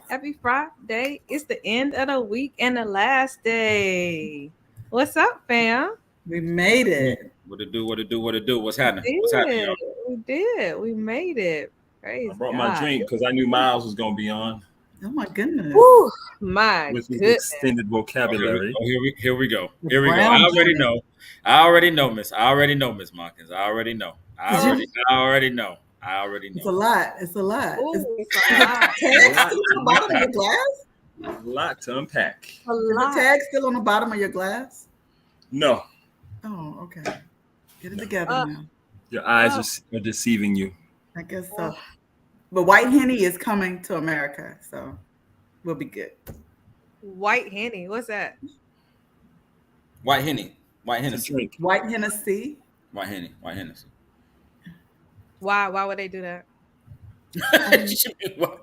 Happy Friday. It's the end of the week and the last day. What's up, fam? We made it. What it do? What's happening? What's happening, y'all? We did. We made it. Praise I brought God. my drink because I knew Miles was going to be on. Oh, my goodness. Woo, my with his goodness. extended vocabulary. Here we go. I already know, Miss Markins. I already know. It's a lot. Ooh, it's a lot. Tag still on the bottom of your glass? A lot to unpack. A Is the lot. tag still on the bottom of your glass? No, Oh, okay. Get it together now. your eyes are deceiving you. I guess so. But White Henny is coming to America, so we'll be good. White Henny. What's that? White Hennessy. White Hennessy. White Hennessy. Why would they do that?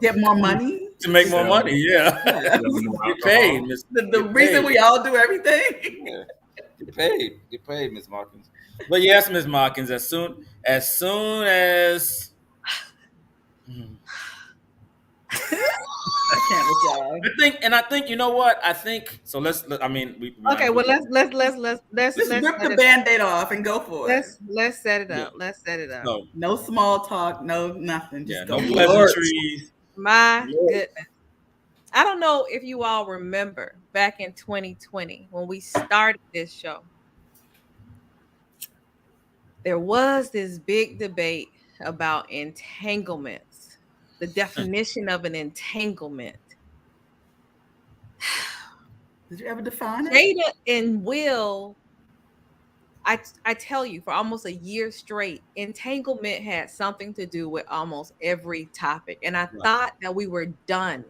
Get more money? To make more money, yeah. Get paid, Miss. The reason we all do everything. Yeah. Get paid, Miss Markins. But yes, Miss Markins, as soon as I can't with y'all. I think you know what? I think so. Let's rip the Band-Aid off and go for it. Let's set it up. Let's set it up. No small talk, no nothing. Just no pleasantries. My goodness. I don't know if you all remember back in 2020 when we started this show. There was this big debate about entanglements, the definition of an entanglement. Did you ever define it? Jada and Will, I tell you, for almost a year straight, entanglement had something to do with almost every topic. And I thought that we were done.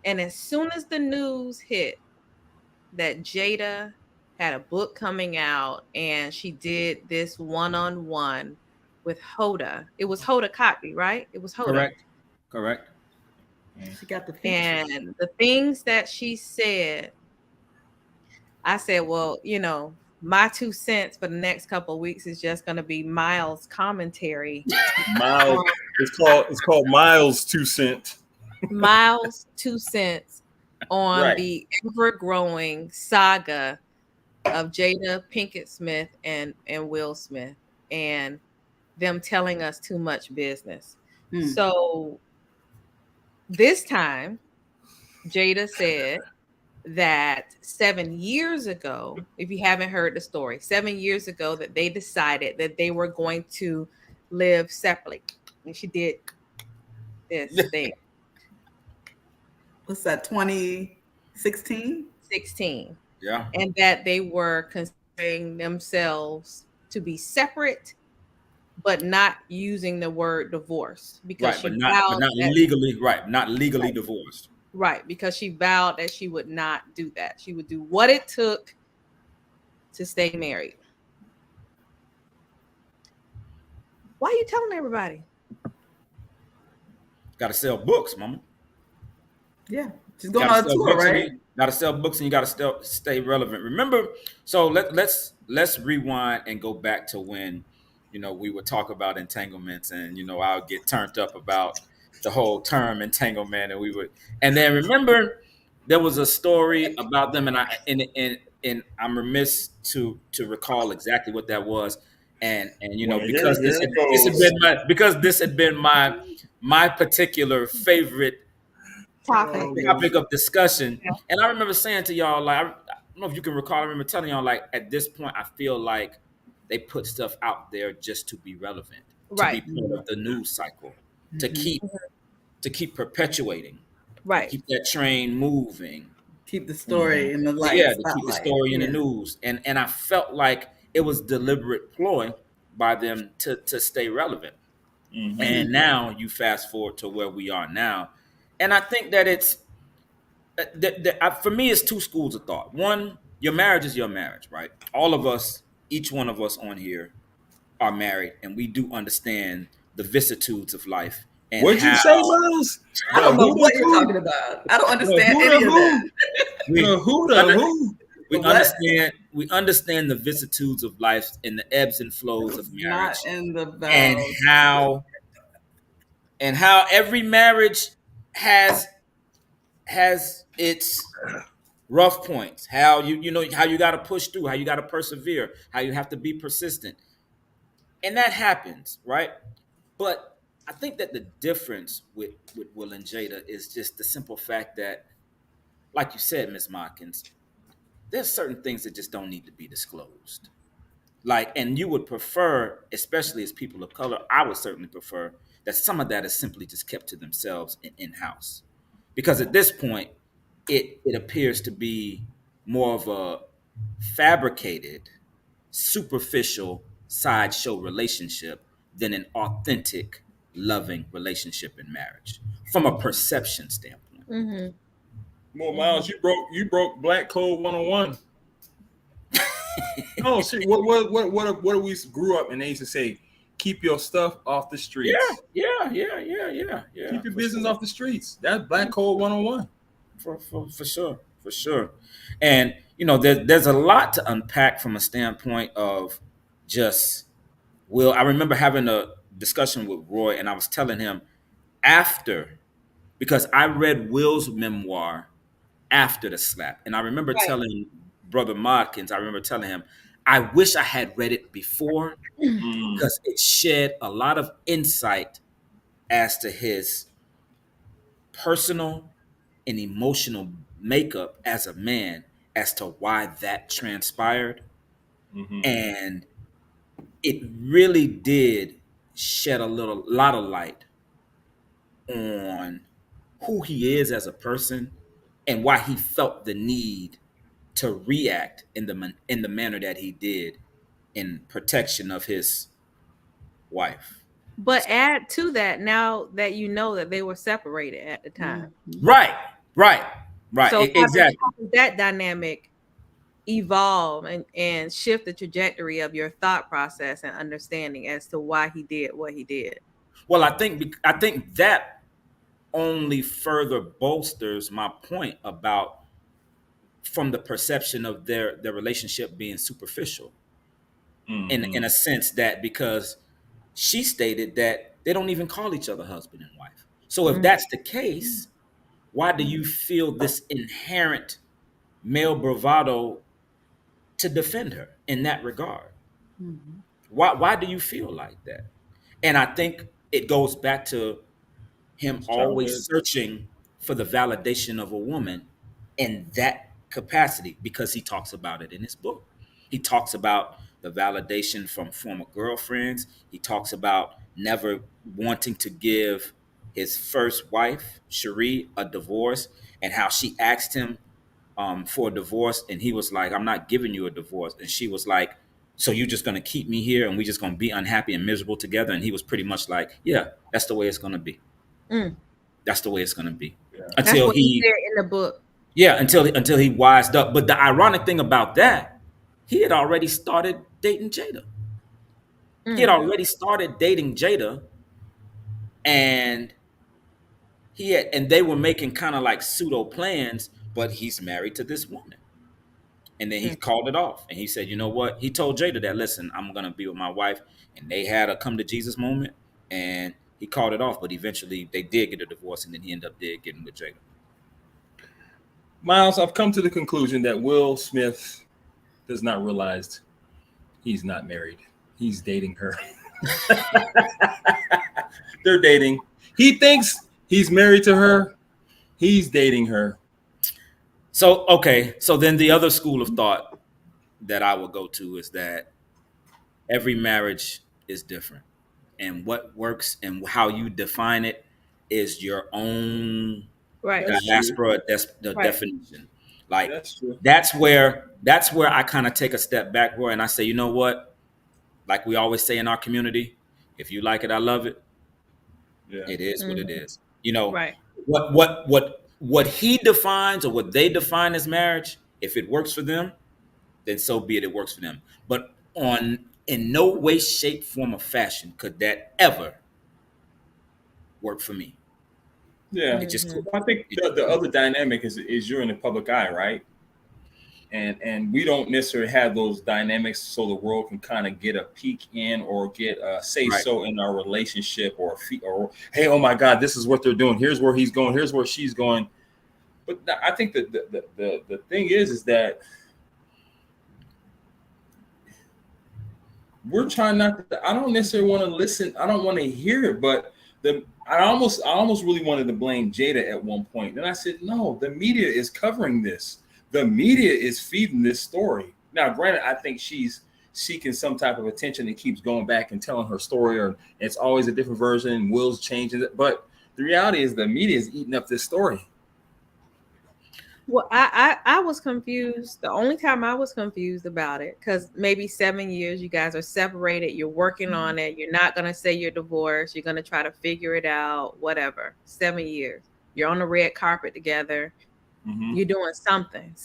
And as soon as the news hit that Jada had a book coming out and she did this one-on-one with Hoda. It was Hoda Kotb, right? It was Hoda. Correct. And she got the features. And the things that she said, I said, well, my 2 cents for the next couple of weeks is just going to be Miles' commentary. Miles, it's called Miles 2 cent. Miles 2 cents on the ever-growing saga of Jada Pinkett Smith and Will Smith and them telling us too much business. So this time, Jada said that 7 years ago, if you haven't heard the story, 7 years ago that they decided that they were going to live separately. And she did this thing. What's that, 2016? 16. Yeah. And that they were considering themselves to be separate, but not using the word divorce because not legally divorced. Right, because she vowed that she would not do that. She would do what it took to stay married. Why are you telling everybody? Got to sell books, mama. Yeah, she's going on a tour, right? Got to sell books and you got to stay relevant. Remember, so let's rewind and go back to when, we would talk about entanglements, and I'll get turned up about the whole term entanglement, and then remember there was a story about them, and and I'm remiss to recall exactly what that was, and Well, because here it goes. this had been my particular favorite Topic. topic of discussion. And I remember saying to y'all, like, I don't know if you can recall, I remember telling y'all, like, at this point, I feel like they put stuff out there just to be relevant, to be Right. part of the news cycle, to Mhm. keep perpetuating, Right. keep that train moving. Keep the story in the light Yeah, to keep the spotlight. story in the Yeah. news. And I felt like it was deliberate ploy by them to stay relevant. And now you fast forward to where we are now. And I think that it's for me, it's two schools of thought. One, your marriage is your marriage, right? All of us, each one of us on here, are married, and we do understand the vicissitudes of life and What'd you how say, Miles? I The don't know who what the you're who? talking about. I don't The understand who any the of that. who? we The who the under- who? we The what? understand the vicissitudes of life and the ebbs and flows of It's marriage, not in the and vows. how every marriage has its rough points, how how you got to push through, how you got to persevere, how you have to be persistent, and that happens, right? But I think that the difference with Will and Jada is just the simple fact that, like you said, Miss Motkins, there's certain things that just don't need to be disclosed. Like, and you would prefer, especially as people of color, I would certainly prefer that some of that is simply just kept to themselves and in-house, because at this point it appears to be more of a fabricated, superficial sideshow relationship than an authentic, loving relationship in marriage from a perception standpoint. Mm-hmm. Well, Miles, you broke Black Code 101. No, see, what we grew up and they used to say, keep your stuff off the Yeah, streets. yeah. Keep your For business sure. off the streets. That's Black Code 101. For sure, for sure. And there's a lot to unpack from a standpoint of just Will. I remember having a discussion with Roy, and I was telling him after, because I read Will's memoir after the slap, and I remember Right. telling Brother Modkins, I remember telling him, I wish I had read it before, because it shed a lot of insight as to his personal and emotional makeup as a man, as to why that transpired. And it really did shed a lot of light on who he is as a person and why he felt the need to react in the manner that he did in protection of his wife. But add to that, now that you know that they were separated at the time. Right, right, right. So Exactly. how does that dynamic evolve and shift the trajectory of your thought process and understanding as to why he did what he did? Well, I think that only further bolsters my point about, from the perception of their relationship being superficial, in a sense, that because she stated that they don't even call each other husband and wife. So if that's the case, why do you feel this inherent male bravado to defend her in that regard? Why do you feel like that? And I think it goes back to him Childhood. always searching for the validation of a woman in that capacity, because he talks about it in his book. He talks about the validation from former girlfriends. He talks about never wanting to give his first wife, Cherie, a divorce, and how she asked him for a divorce, and he was like, "I'm not giving you a divorce," and she was like, "So you're just gonna keep me here, and we're just gonna be unhappy and miserable together?" And he was pretty much like, "Yeah, that's the way it's gonna be. Mm. That's the way it's gonna be." That's Until what he he, said in the book. yeah, until he wised up. But the ironic thing about that, he had already started dating Jada. He had already started dating Jada, and and they were making kind of like pseudo plans. But he's married to this woman. And then he called it off. And he said, you know what? He told Jada that, listen, I'm going to be with my wife. And they had a come to Jesus moment. And he called it off. But eventually they did get a divorce. And then he ended up getting with Jada. Miles, I've come to the conclusion that Will Smith does not realize he's not married. He's dating her. They're dating. He thinks he's married to her. He's dating her. So, okay. So then the other school of thought that I would go to is that every marriage is different. And what works and how you define it is your own diaspora definition. Like that's where I kind of take a step back, Roy, and I say, you know what? Like we always say in our community, if you like it, I love it. Yeah. It is what it is. You know, what he defines or what they define as marriage, if it works for them, then so be it. It works for them. But in no way, shape, form, or fashion could that ever work for me. Yeah, it just. I think the other dynamic is you're in the public eye, right? And we don't necessarily have those dynamics so the world can kind of get a peek in or get a say so in our relationship or hey, oh my God, this is what they're doing. Here's where he's going. Here's where she's going. But I think that the thing is that we're trying not to. I don't necessarily want to listen. I don't want to hear it, but I almost really wanted to blame Jada at one point. Then I said, no, the media is covering this. The media is feeding this story. Now, granted, I think she's seeking some type of attention and keeps going back and telling her story, or it's always a different version. Will's changing it, but the reality is the media is eating up this story. Well, I was confused. The only time I was confused about it, because maybe 7 years you guys are separated, you're working on it, you're not going to say you're divorced, you're going to try to figure it out, whatever. 7 years. You're on the red carpet together. You're doing something.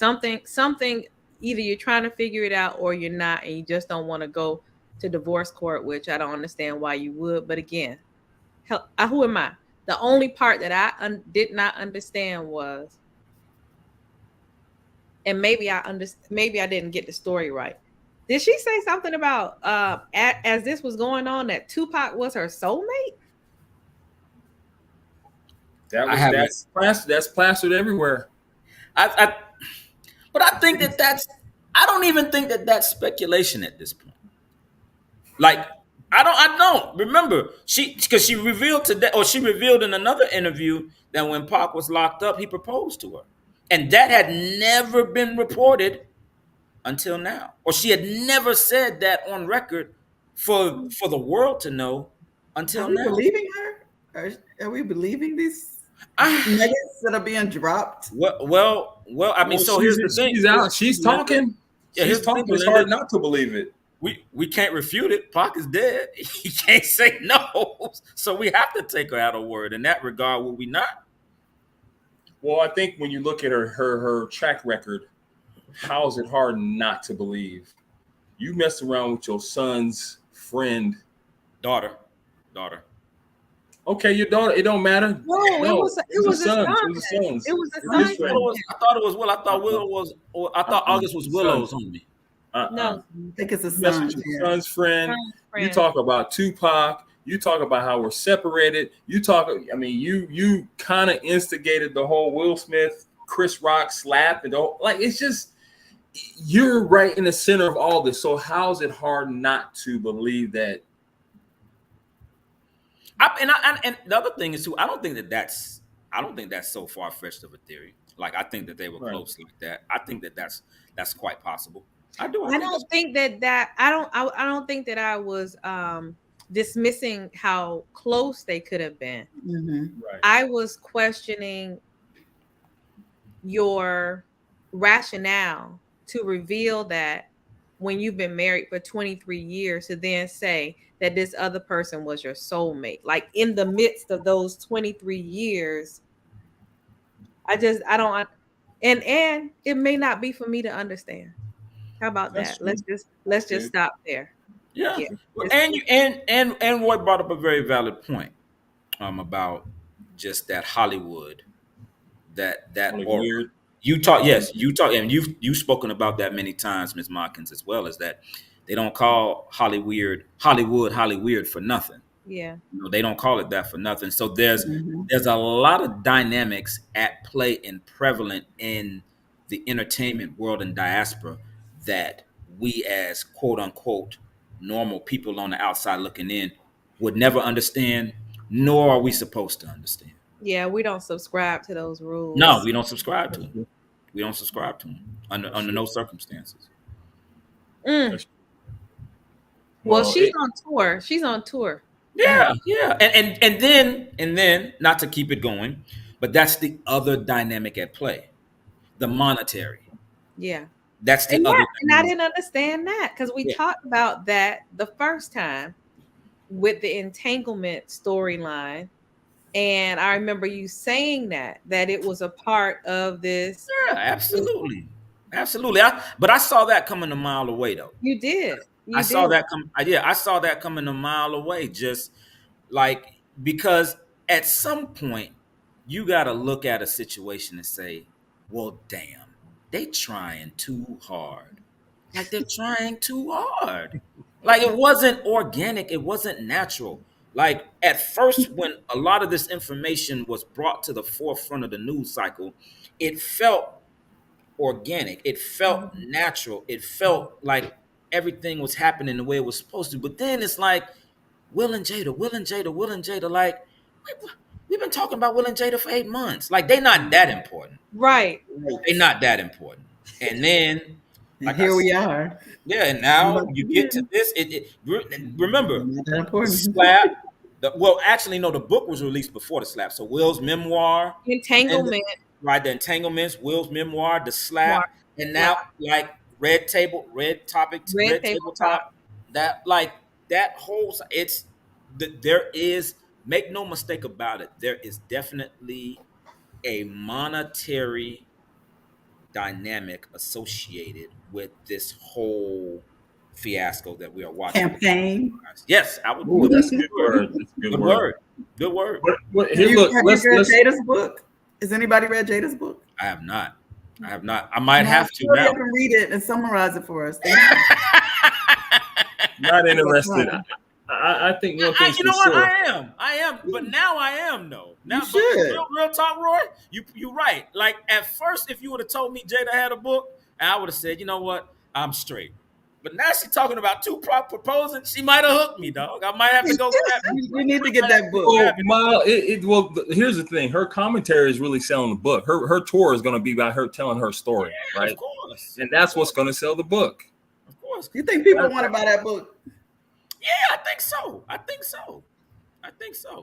Either you're trying to figure it out or you're not, and you just don't want to go to divorce court, which I don't understand why you would. But again, who am I? The only part that I did not understand was, and maybe I didn't get the story right. Did she say something about as this was going on that Tupac was her soulmate? That's plastered everywhere. But I think I don't even think that's speculation at this point. Like I don't remember because she revealed today, or she revealed in another interview that when Pac was locked up, he proposed to her, and that had never been reported until now, or she had never said that on record for the world to know until now. Are we believing her? Are we believing these nuggets that are being dropped? Well. I mean, so here's the thing. She's out. She's talking. Yeah, she's talking. It's hard not to believe it. We can't refute it. Pac is dead. He can't say no. So we have to take her at her word. In that regard, will we not? Well, I think when you look at her track record, how is it hard not to believe? You messed around with your son's friend, daughter. Okay, your daughter. It don't matter. No, it was a son. It was a son. I thought it was Will. I thought Will was. I thought August was Willow's homie. No, I think it's a son. Your son's friend. You talk about Tupac. You talk about how we're separated. You kind of instigated the whole Will Smith, Chris Rock slap, and it's just you're right in the center of all this. So how is it hard not to believe that? And the other thing is too, I don't think that's so far-fetched of a theory. Like I think that they were close like that. I think that's quite possible. I don't think that I was dismissing how close they could have been. Right. I was questioning your rationale to reveal that when you've been married for 23 years to then say that this other person was your soulmate. Like in the midst of those 23 years, I don't, and it may not be for me to understand. How about that? Let's just stop there. Yeah. And Roy brought up a very valid point about just that Hollywood, that aura. You talk, yes, you talk, and you've spoken about that many times, Ms. Motkins, as well, as that they don't call Hollywood for nothing. Yeah. They don't call it that for nothing. So there's Mhm. there's a lot of dynamics at play and prevalent in the entertainment world and diaspora that we as quote unquote normal people on the outside looking in would never understand, nor are we supposed to understand. Yeah, we don't subscribe to those No, rules. we don't subscribe to That's them. true. We don't subscribe to them That's under true. no circumstances. Mm. That's true. Well, Well, she's on tour. She's on tour. Yeah, yeah. And then not to keep it going, but that's the other dynamic at play. The monetary. Yeah. That's the And other I dynamic. didn't understand that because we Yeah. talked about that the first time with the entanglement storyline. And I remember you saying that it was a part of this. Yeah, absolutely. Absolutely. But I saw that coming a mile away though. You did. I You saw did. that come yeah, I saw that coming a mile away. Just like because at some point you gotta look at a situation and say, well, damn, they trying too hard. Like they're trying too hard. Like it wasn't organic, it wasn't natural. Like at first, when a lot of this information was brought to the forefront of the news cycle, it felt organic, it felt Mhm. natural, it felt like everything was happening the way it was supposed to. But then it's like Will and Jada, Will and Jada, Will and Jada. Like we've been talking about Will and Jada for 8 months. Like they not that important. Right. They not that important. And then, And like I here we said, are. yeah, and now you get to this. Remember Not that the important. slap. Well, actually, no. The book was released before the slap. So Will's memoir, and Entanglement. right, the entanglements, Will's memoir, the War, slap, and now slap, like red red tabletop. tabletop. That like that whole. There is, make no mistake about it. There is definitely a monetary dynamic associated with this whole fiasco that we are watching. Campaign. Yes, I would. ooh, that's a good word. That's a good Good word. word. Good word. Here, look, Have let's you read let's. Jada's book? Has anybody read Jada's book? I have not. I have not. I might No, have to hurry now. up and read it and summarize it for us. Thank you. Not interested. Right. I think one thing's You know for what? sure. I am. But now I am though. Now, You but should. real talk, Roy. You right. Like at first, if you would have told me Jada had a book, I would have said, you know what, I'm straight. But now she's talking about Tupac proposing. She might have hooked me, dog. I might have to go grab it. We need to get that book. Well, here's the thing. Her commentary is really selling the book. Her tour is going to be about her telling her story, right? Of course. And that's what's going to sell the book. Of course. You think people want to buy that book? Yeah, I think so. I think so.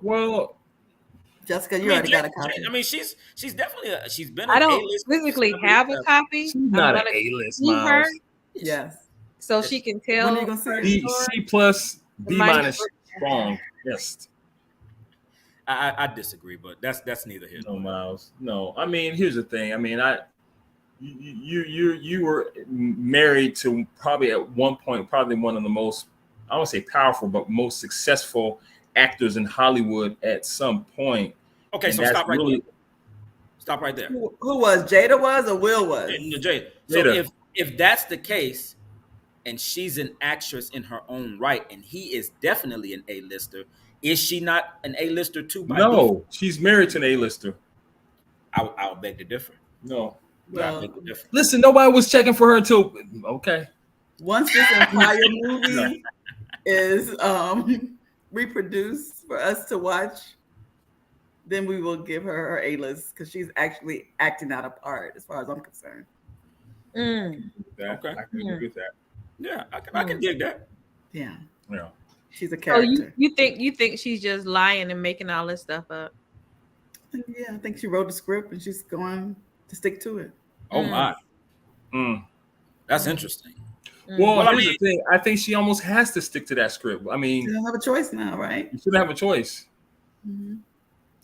Well, Jessica, you already got a copy. I mean, she's definitely she's been. I don't A-list physically celebrity. have a copy. she's I'm not an gonna A-list, see her Miles. Yes. so she can When tell are you gonna see her it? B, story. C plus, B Might- minus, strong. Yes. I disagree, but that's neither here No, nor there. Miles. No. I mean, here's the thing. I mean, you were married to probably at one point probably one of the most, I won't say powerful, but most successful actors in Hollywood at some point. Okay, And so that's stop right really- there. Stop right there. Who was Jada was or Will was? Jay. So Jada. if that's the case, and she's an actress in her own right, and he is definitely an A-lister, is she not an A-lister too? By default? No, she's married to an A-lister. I'll beg to differ. No. I Well, beg to differ. Listen, nobody was checking for her until okay. once this entire movie is reproduced for us to watch, then we will give her her A-list because she's actually acting out a part, as far as I'm concerned. Mm. Okay. I can agree with that. Yeah, I can dig that. Yeah, Yeah. she's a So character. you think she's just lying and making all this stuff up? I think she wrote the script and she's going to stick to it. Oh my, Mm. that's interesting. Well, Well, I here's mean- the thing. I think she almost has to stick to that script. I You mean, don't have a choice now, right? you shouldn't have a choice. Mm-hmm.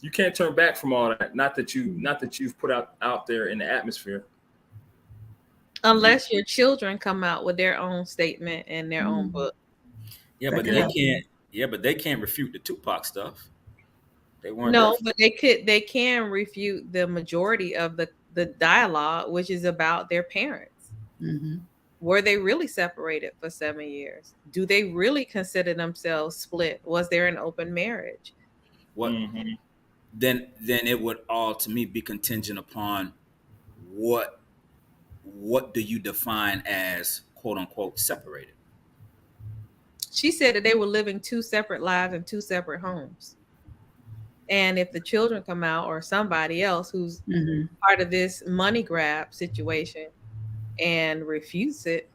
You can't turn back from all that. Not that you've put out there in the atmosphere. Unless your children come out with their own statement and their own book. Yeah, but Check it they out. can't. Yeah, but they can't refute the Tupac stuff. They weren't. No, there. but they can refute the majority of the dialogue, which is about their parents. Mm-hmm. Were they really separated for 7 years? Do they really consider themselves split? Was there an open marriage? What Mhm. then it would all to me be contingent upon what do you define as quote unquote separated? She said that they were living two separate lives in two separate homes. And if the children come out or somebody else who's Mm-hmm. part of this money grab situation and refuse it,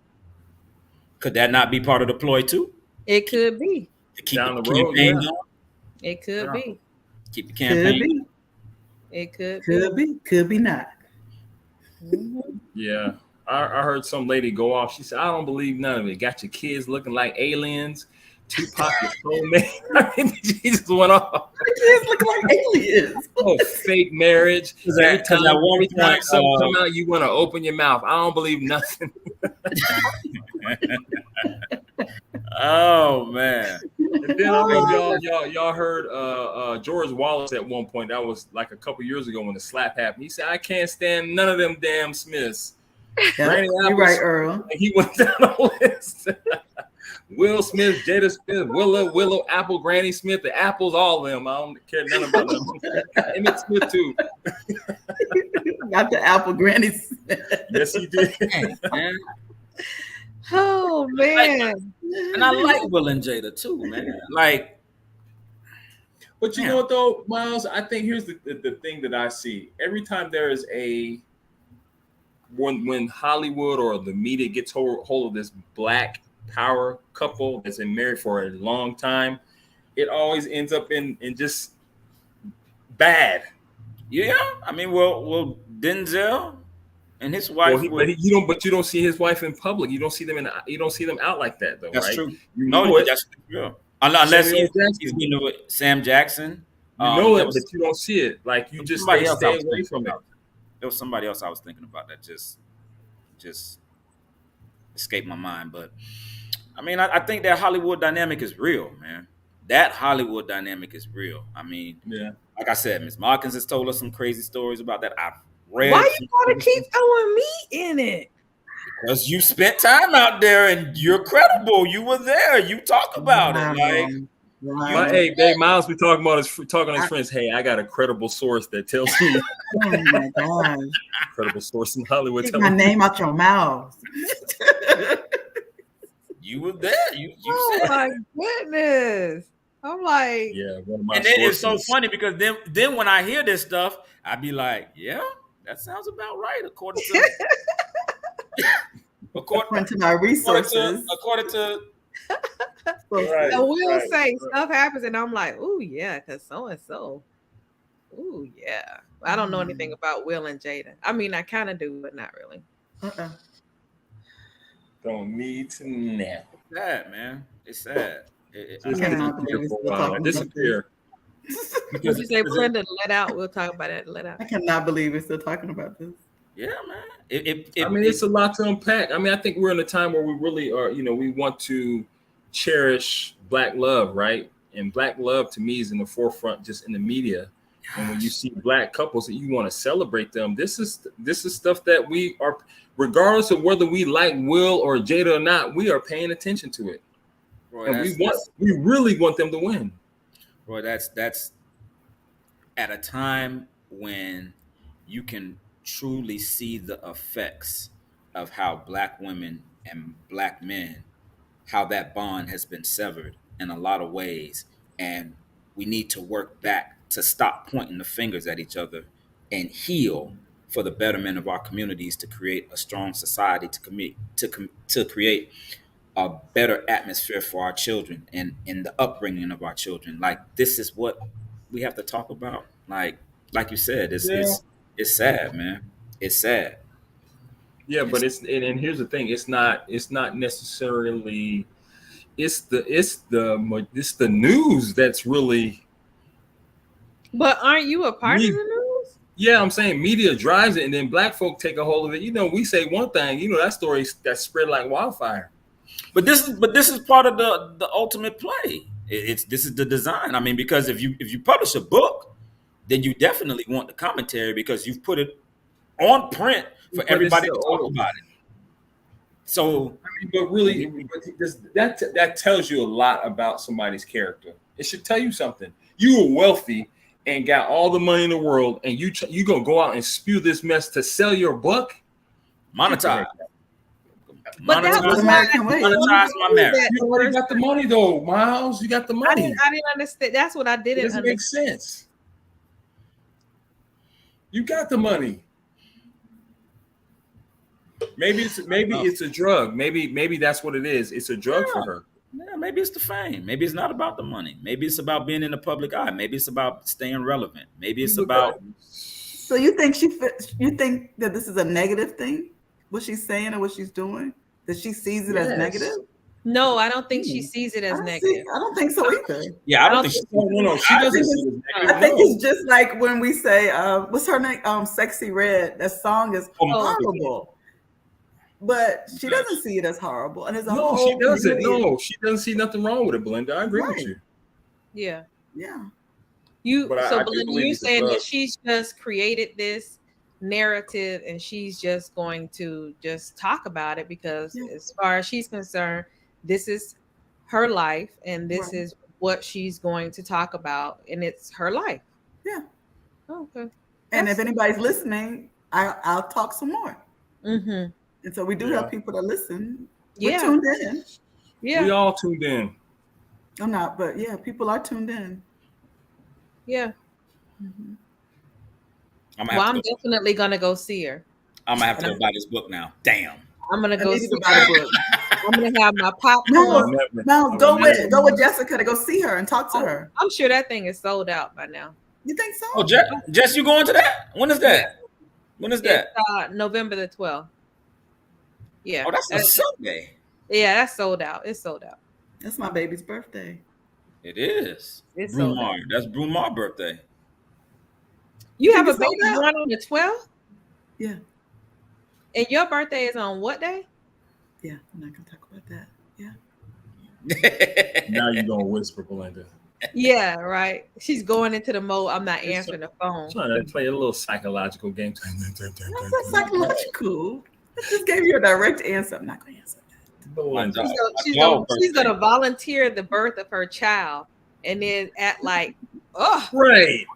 Could that not be part of the ploy too? it could be. To keep the Down the road, campaign yeah. going? It could Yeah. be. Keep the Could campaign be. It could Could be not. Mhm. Yeah. I heard some lady go off. She said, I don't believe none of it. Got your kids looking like aliens. Tupac is soulmate. I mean, she just went off. The kids look like aliens. Oh, fake marriage. Every time, 'Cause at one every time point, something come out, you want to open your mouth. I don't believe nothing. Oh man. And then I don't know if y'all heard George Wallace at one point. That was like a couple years ago when the slap happened. He said, I can't stand none of them damn Smiths. Yeah, Granny you're Apples. right, Earl. And he went down the list. Will Smith, Jada Smith, Willow, Apple, Granny Smith, the Apples, all of them. I don't care none about them. Emmett Smith too. Got the apple granny. Yes, he did. Dang, man. Oh man. And I like Will and Jada too, man. Like, But you know what though, Miles? I think here's the thing that I see. Every time there is when Hollywood or the media gets hold of this black power couple that's been married for a long time, it always ends up in just bad. yeah, I mean, well, Denzel and his wife. But you don't see his wife in public. You don't see them out like that though. That's right? true. You No, know it. that's true. Unless Samuel he's been with Sam Jackson. You know there it, but you don't see it. Like you just somebody else I stay was away thinking from it. about. There was somebody else I was thinking about that just escaped my mind. But I mean, I think that Hollywood dynamic is real, man. That Hollywood dynamic is real. I mean, Yeah. like I said, Miss Markins has told us some crazy stories about that. I've read. Why you gotta keep throwing me in it? Because you spent time out there and you're credible. You were there. You talk about it. Like, Hey, Miles be talking about his friends. Hey, I got a credible source that tells me. Oh my God. Credible source in Hollywood. Take my name out your mouth. you were there. You Oh said my goodness. I'm like, Yeah, one of my and then it's so sources. funny because then when I hear this stuff, I be like, yeah, that sounds about right according to According to my resources. according to Right, I will right, say stuff happens and I'm like, ooh, yeah, because so and so. Ooh, yeah. I don't know anything about Will and Jada. I mean, I kind of do, but not really. Don't need to know. sad, man. It's sad. Just cannot believe disappear for we're a while. talking about Disappear. Would you say Belinda, let out? We'll talk about that. Let out. I cannot believe we're still talking about this. Yeah, man. I mean, it's a lot to unpack. I mean, I think we're in a time where we really are, we want to cherish Black love, right? And Black love to me is in the forefront, just in the media. And when you see Black couples that you want to celebrate them, this is stuff that we are, regardless of whether we like Will or Jada or not, we are paying attention to it. Roy, And we really want them to win. Roy, that's at a time when you can truly see the effects of how Black women and Black men, how that bond has been severed in a lot of ways. And we need to work back to stop pointing the fingers at each other and heal for the betterment of our communities, to create a strong society, to create a better atmosphere for our children and in the upbringing of our children. Like, this is what we have to talk about. Like you said, it's sad, man. It's sad. Yeah, but and here's the thing: it's not necessarily it's the news that's really. But aren't you a part of the news? Yeah, I'm saying media drives it, and then Black folk take a hold of it. We say one thing, that story that spread like wildfire. But this is part of the ultimate play. This is the design. I mean, because if you publish a book, then you definitely want the commentary because you've put it on print for But everybody it's to so- talk about it. So But really, that tells you a lot about somebody's character. It should tell you something. You were wealthy and got all the money in the world, and you gonna go out and spew this mess to sell your book? monetize. But that was American way. Monetize my marriage. You already got the money, though, Miles. You got the money. I didn't understand. That's what I It didn't doesn't make understand. sense. You got the money. Maybe it's a drug. Maybe that's what it is. It's a drug for her. Yeah, maybe it's the fame. Maybe it's not about the money. Maybe it's about being in the public eye. Maybe it's about staying relevant. Maybe it's about. So you think you think that this is a negative thing? What she's saying or what she's doing? That she sees it as negative? No, I don't think she sees it as negative. I don't think so either. Yeah, I don't think. No. She doesn't see it as negative. I think it's just like when we say, what's her name? Sexy Red. That song is horrible. But she doesn't see it as horrible. And there's a whole she doesn't. community. No, she doesn't see nothing wrong with it, Belinda. I agree with you. Yeah. Yeah. So I do Belinda, believe you it's a saying drug. that she's just created this narrative and she's just going to just talk about it because as far as she's concerned, this is her life and this is what she's going to talk about and it's her life. Yeah. Okay. And if anybody's listening, I'll talk some more. Mm-hmm. And so we do have people that listen. Yeah. We're tuned in. Yeah. We all tuned in. I'm not, but yeah, people are tuned in. Yeah. Mm-hmm. I'm definitely gonna go see her. I'm gonna have to go buy this book now. Damn. I'm gonna go see her. I'm gonna have my popcorn. No, go with Jessica to go see her and talk to her. I'm sure that thing is sold out by now. You think so? Oh, Jess, you going to that? When is that? When is that? It's, November the 12th. Yeah. Oh, that's a Sunday. Yeah, that's sold out. It's sold out. That's my baby's birthday. It is. It's sold out. That's Brumar's birthday. You have a baby born on the 12th? Yeah. And your birthday is on what day? Yeah, I'm not gonna talk about that. Yeah. Now you're gonna whisper, Belinda. Yeah, right. She's going into the mode. I'm not answering the phone. Trying to play a little psychological game. That's not psychological. I just gave you a direct answer. I'm not gonna answer that. She's gonna volunteer the birth of her child and then act like, oh, right.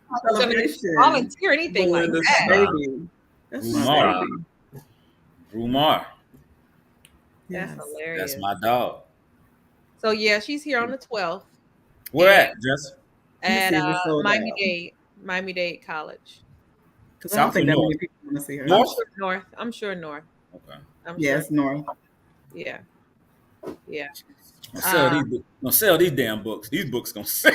Volunteer anything like that. Baby. That's my baby. Brumar. That's hilarious. That's my dog. So yeah, she's here on the 12th. Where at, Jess? At Miami-Dade College. Because I don't think that many people want to see her. North. I'm sure North. Okay. Yes, North. Yeah. Yeah. Don't sell these damn books. These books gonna sell.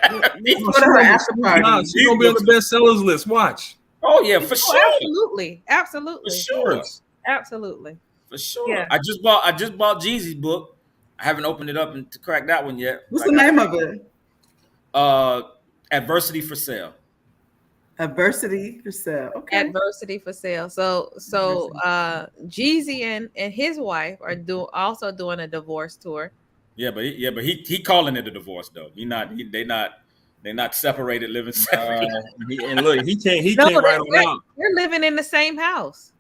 Go to her after party. She's gonna be on the bestsellers list. Watch. Oh yeah, for sure. Absolutely. For sure. Absolutely. For sure. Yeah. I just bought Jeezy's book. I haven't opened it up and to crack that one yet. What's the name of it? Adversity for Sale. Adversity for Sale. Okay. Adversity for Sale. So Jeezy and his wife are also doing a divorce tour. Yeah, but he calling it a divorce though. They're not separated, living separately. And look, he can't write them out. They're living in the same house.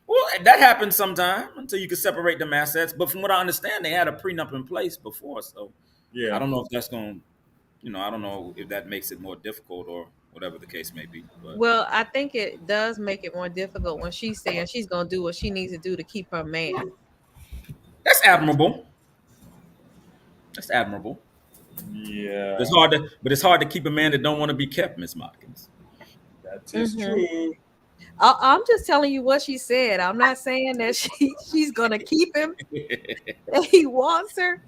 Well, that happens sometime until you can separate them assets. But from what I understand, they had a prenup in place before. So yeah, I don't know if that's going to, I don't know if that makes it more difficult or whatever the case may be. But. Well, I think it does make it more difficult when she's saying she's going to do what she needs to do to keep her man. That's admirable. That's admirable. Yeah. It's hard to keep a man that don't want to be kept, Miss Motkins. That is true. I'm just telling you what she said. I'm not saying that she's gonna keep him. That he wants her.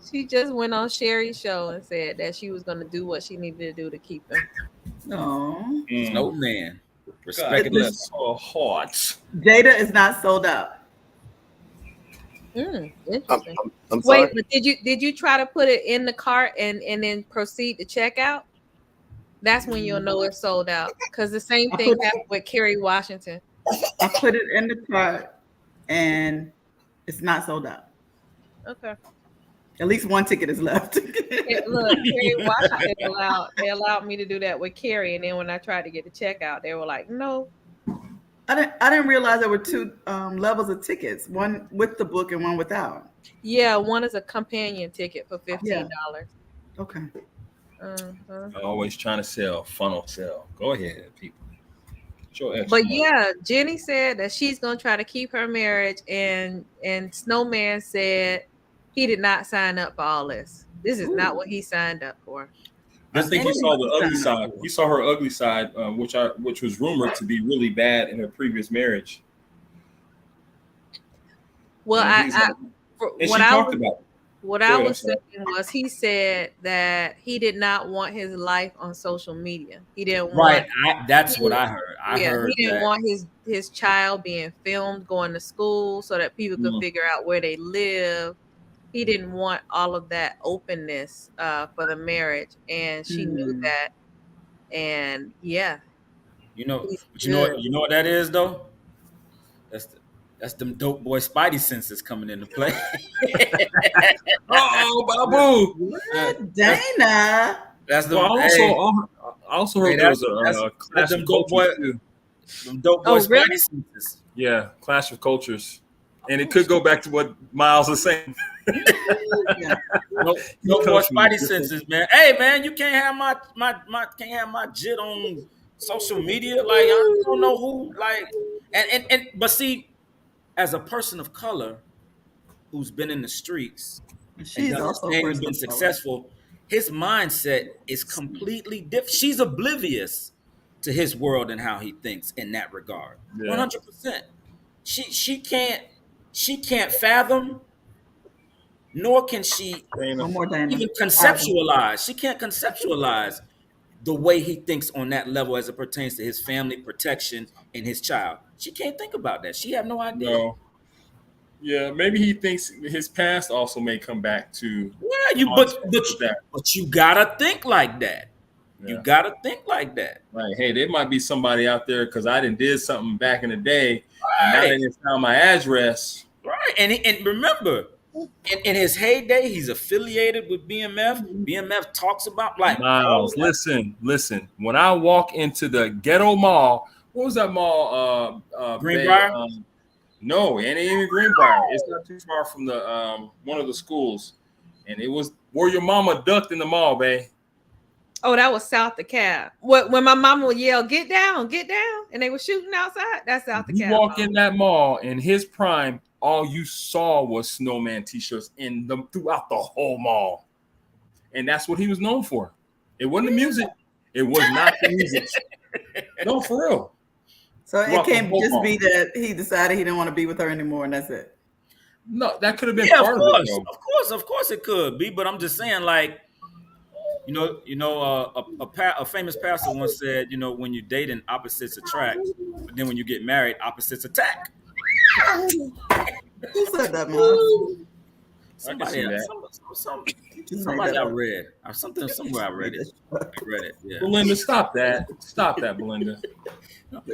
She just went on Sherry's show and said that she was gonna do what she needed to do to keep him. No, no man. Respect that's so hot. Jada is not sold out. Interesting. I'm sorry. Wait, but did you try to put it in the cart and then proceed to check out? That's when you'll know it's sold out. Because the same thing happened with Kerry Washington. I put it in the cart and it's not sold out. Okay. At least one ticket is left. Look, Kerry Washington allowed me to do that with Kerry, and then when I tried to get the checkout, they were like, "No." I didn't realize there were two levels of tickets, one with the book and one without. Yeah, one is a companion ticket for $15. Okay. Always trying to sell, funnel sell. Go ahead, people. Show extra But money. yeah, Jenny said that she's gonna try to keep her marriage, and Snowman said he did not sign up for all this. This is not what he signed up for. I think he saw the ugly Sign up side. for? He saw her ugly side, which was rumored to be really bad in her previous marriage. Well, And he's like, and she talked about it. what Go I ahead, I'm was sorry. saying was he said that he did not want his life on social media. He didn't Right. want That's what I heard. I heard he didn't that. want his child being filmed going to school so that people could figure out where they live. He didn't want all of that openness for the marriage, and she knew that. And yeah, You know, he's but good. you know what that is though? That's them dope boy spidey senses coming into play. Oh, Babu. Dana. That's the Well, I also heard there was a clash them of dope cultures boy, too. them dope boy spidey Really? senses. Yeah, clash of cultures, and it could go back to what Miles was saying. No boy spidey senses, man. Hey, man, you can't have my jit on social media. Like I don't know who. Like, and but see, as a person of color who's been in the streets and She's done this also a thing and person been of color. successful, his mindset is completely different. She's oblivious to his world and how he thinks in that regard. 100%. She can't fathom, nor can she One more, Dana. even conceptualize. She can't conceptualize the way he thinks on that level as it pertains to his family protection and his child. She can't think about that. She have no idea. No. Yeah, maybe he thinks his past also may come back to. Yeah, but you gotta think like that. Yeah. You gotta think like that. Like, hey, there might be somebody out there because I did something back in the day, and now they just found my address. Right, and remember, in his heyday, he's affiliated with BMF. BMF talks about like Miles. Listen. When I walk into the ghetto mall, what was that mall? Greenbrier. No, it ain't even Greenbrier. It's not too far from the one of the schools, and it was where your mama ducked in the mall, babe. Oh, that was South DeKalb. When my mama would yell, "Get down," and they were shooting outside. That's South DeKalb. You walk in that mall in his prime, all you saw was Snowman t-shirts in them throughout the whole mall, and that's what he was known for. It wasn't the music. It was not the music. No, for real. So it can't just be that he decided he didn't want to be with her anymore, and that's it. No, that could have been part of it. Though. Of course, it could be. But I'm just saying, like, a famous pastor once said, when you dating, opposites attract, but then when you get married, opposites attack. Who said that, Mom? Somebody I read. Somewhere I read it. Yeah. Belinda, stop that. Stop that, Belinda.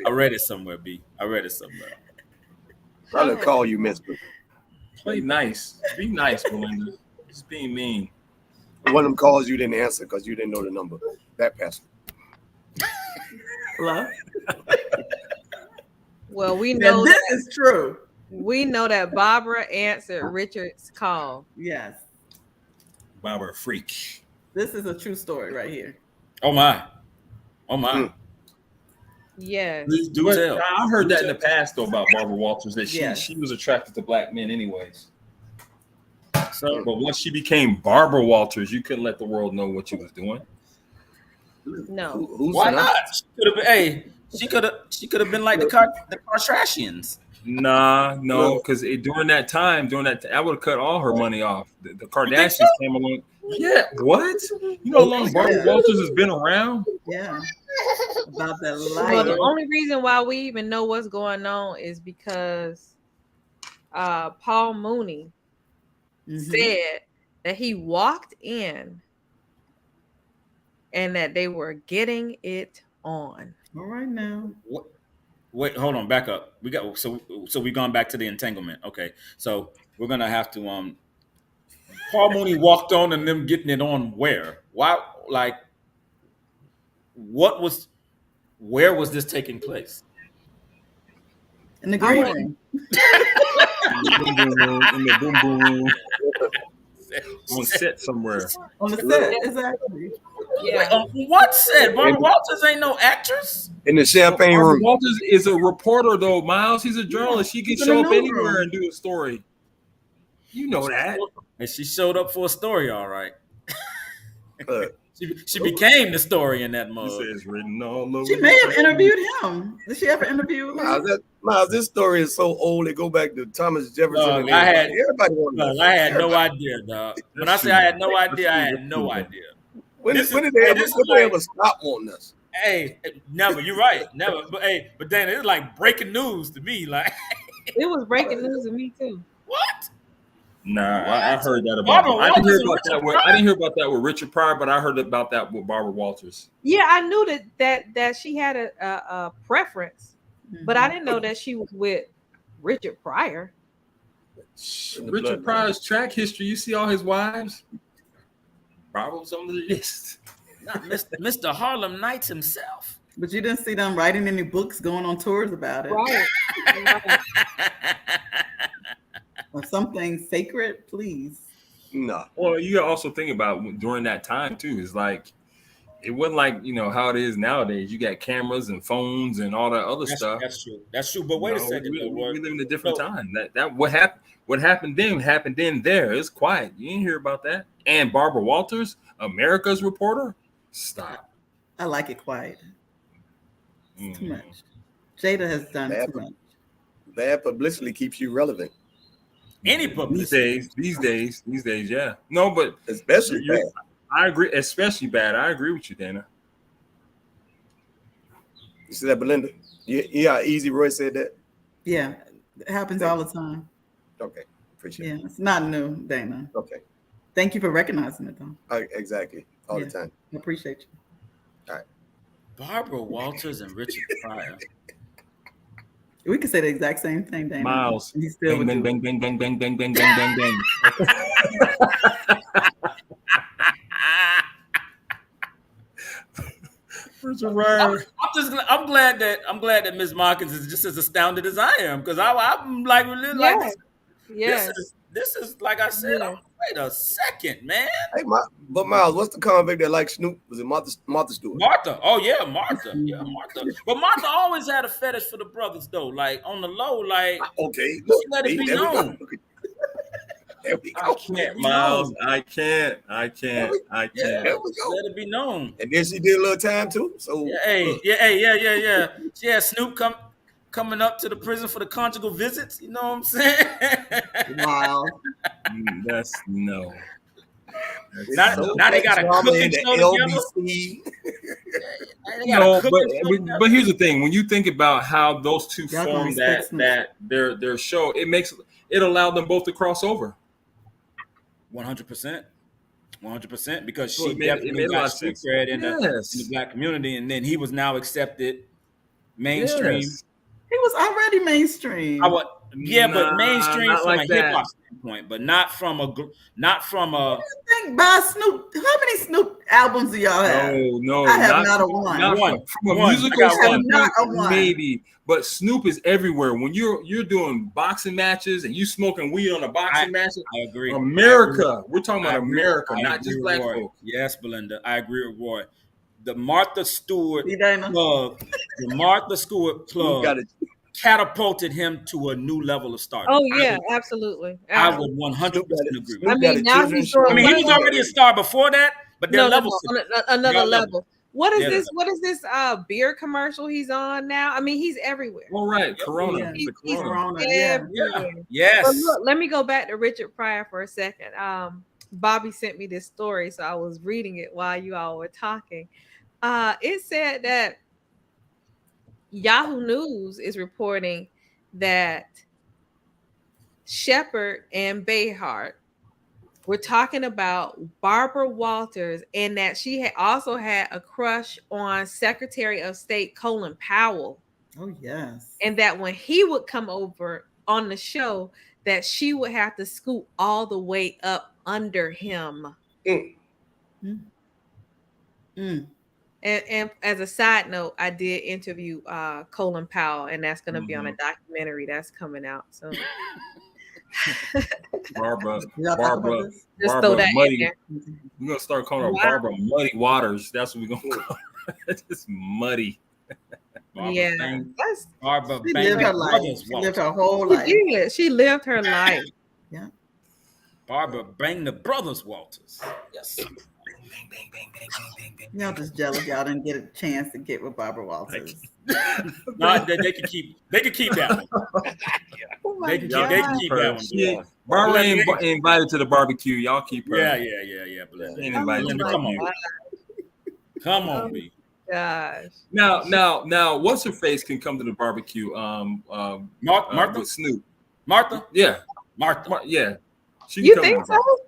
I read it somewhere, B. I read it somewhere. I don't call you Mister. Play nice. Be nice, Belinda. Just being mean. One of them calls you didn't answer because you didn't know the number. That pastor. Hello? Well, we know this is true. We know that Barbara answered Richard's call. Yes. Barbara freak. This is a true story right here. Oh my. Yes. Do tell. I heard that in the past though about Barbara Walters that she was attracted to black men anyways. So, but once she became Barbara Walters, you couldn't let the world know what she was doing. No. Why not? She could have been like the Kardashians. Nah, no, because during that time, I would have cut all her money off. The Kardashians came along. Yeah, what? You know how long Barbara Walters has been around? Yeah. About that life. Well, the only reason why we even know what's going on is because Paul Mooney said that he walked in and that they were getting it on. All right now. Wait, hold on, back up. We've gone back to the entanglement. Okay, so we're gonna have to. Paul Mooney walked on and them getting it on where? Why? Like, where was this taking place? In the green room. In the boom boom on set somewhere. On the set, exactly. Yeah. On what set? Barbara Walters ain't no actress. In the champagne Barbara room. Walters is a reporter, though, Miles. He's a journalist. She can She's in show the up anywhere newsroom. and do a story. You know that. And she showed up for a story, all right. Uh, She became the story in that He mug. says written all over. She may have interviewed him. Did she ever interview him? Miles, this story is so old. It go back to Thomas Jefferson. Dog, and I had- everybody wanted Look, to. I had no idea, dog. When I say I had no idea, I had no idea. When This did is- they hey, ever, this is when they like- ever stop wanting us? Hey, never. You're right, never. But Dana, it's like breaking news to me. Like, It was breaking news to me too. what? Nah, I heard that about. Barbara I didn't hear Walters about and that. Richard With, I didn't hear about that with Richard Pryor, but I heard about that with Barbara Walters. Yeah, I knew that she had a preference, but I didn't know that she was with Richard Pryor. Richard Pryor's track history. You see all his wives. Bravo's on the list. Not Mr. Harlem Nights himself. But you didn't see them writing any books, going on tours about it. Right. Or something sacred, please. No. Well, you gotta also think about during that time too. It's like it wasn't like how it is nowadays. You got cameras and phones and all that other stuff. That's true. That's true. But wait a second, we though, Roy. live in a different time. That what happened then happened then. There, it's quiet. You didn't hear about that. And Barbara Walters, America's reporter. Stop. I like it quiet. Mm. Too much. Jada has done too much. Bad publicity keeps you relevant. Any publicity. These days, yeah. No, but Especially bad. I agree. Especially bad. I agree with you, Dana. You see that, Belinda? Yeah, easy Roy said that. Yeah, it happens all the time. Okay, appreciate it. Yeah, it's not new, Dana. Okay, Thank you for recognizing it, though. exactly. All the time. I appreciate you. Barbara Walters and Richard Pryor. We could say the exact same thing, Dana. Miles. And he's still Bang, would bang, do it. bang, bang, bang, bang, bang, bang, bang, bang, bang. I'm glad that Ms. Markins is just as astounded as I am, because I'm like really like Yes. this is like I said. Yeah. Wait a second, man. Hey, but Miles, what's the convict that likes Snoop? Was it Martha Stewart? Martha. Oh yeah, Martha. Yeah, Martha. But Martha always had a fetish for the brothers, though. Like on the low, like Okay, she let it be there we go. known. There we I go. can't, Miles. I can't. Yeah, There we go. let it be known. And then she did a little time too. So Yeah, yeah. She had Snoop coming up to the prison for the conjugal visits. You know what I'm saying? Wow. That's no. Now they got a cooking show together. LBC. No, but here's the thing: when you think about how those two Y'all gonna formed respect Snoop. their show, it allowed them both to cross over. 100%. 100%, because Well, she it made a definitely lot got of street sense. cred in the Yes. black community, and then he was now accepted mainstream. Yes. He was already mainstream. But Nah, mainstream not from like a hip hop that. standpoint, but not from a. Think by Snoop. How many Snoop albums do y'all have? No, I have not a one. Not One. from a One. musical I got one. Not a standpoint, one. maybe. But Snoop is everywhere. When you're doing boxing matches and you smoking weed on a boxing match, I agree. America. We're talking about I agree. America, I not agree just with black Roy. folks. Yes, Belinda, I agree with Roy. The Martha Stewart See, Dana? plug, You got it. catapulted him to a new level of stardom. Oh yeah, absolutely. I Absolutely. would 100% agree with I that. mean, now he's doing. I mean, he was already a star before that, but their level. on another Their level. What is Yeah. this? What is this beer commercial he's on now? I mean, he's everywhere. All right, Corona. Yeah. It's a He's Corona. Corona, yeah. everywhere. Yes. But look, let me go back to Richard Pryor for a second. Bobby sent me this story, so I was reading it while you all were talking. It said that Yahoo News is reporting that Shepard and Behart were talking about Barbara Walters and that she had also had a crush on Secretary of State Colin Powell. Oh, yes. And that when he would come over on the show, that she would have to scoot all the way up under him. Mm. And as a side note, I did interview Colin Powell, and that's going to be on a Mhm. documentary that's coming out soon. Barbara, Y'all talk about Barbara, this? Just throw Barbara that in Muddy. there. We're gonna start calling her Wow. Barbara Muddy Waters. That's what we're gonna call her. It's just muddy. Barbara Yeah, Bang, that's Barbara She Bang lived the her life. Brothers She lived Walters. her whole she life. did. She lived her life. Yeah. Barbara Bang the Brothers Walters. Yes. Bang, bang, bang, bang, bang, bang, bang. Y'all just jealous. Y'all didn't get a chance to get with Barbara Walters. No, they could keep that one. Oh my They can Y'all God. keep that one. She ain't, Barbara ain't invited to the barbecue. Y'all keep her. Yeah. Belinda. She ain't invited to the Belinda, come barbecue. on. Come on, B. Gosh. Now, what's her face can come to the barbecue? Martha? With Snoop. Martha? Yeah, Martha. yeah. She can You come to think the so? barbecue.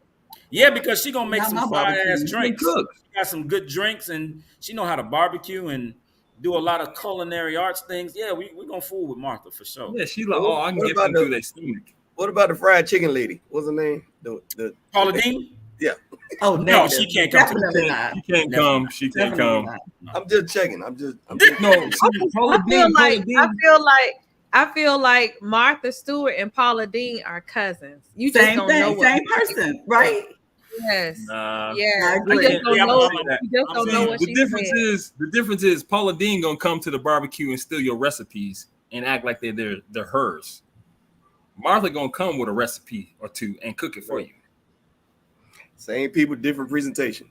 Yeah, because she gonna make Not some my fire ass barbecue. drinks. Cook. She got some good drinks, and she know how to barbecue and do a lot of culinary arts things. Yeah, we gonna fool with Martha for sure. Yeah, she like, I can What get about them the- through their stomach. What about the fried chicken lady? What's her name? The Paula Dean? Oh, No, negative. she can't come to the Definitely not. She can't Never. come. She can't Definitely come. not. I'm just checking. I'm just No, I feel like Martha Stewart and Paula Dean are cousins. You just Same don't thing. know what. Same person, right? Yes. Nah. I Yeah. agree. You just don't Yeah, know. I'm- You just don't know what the she difference said. is Paula Dean gonna come to the barbecue and steal your recipes and act like they're hers. Martha gonna come with a recipe or two and cook it for you. same people, different presentation.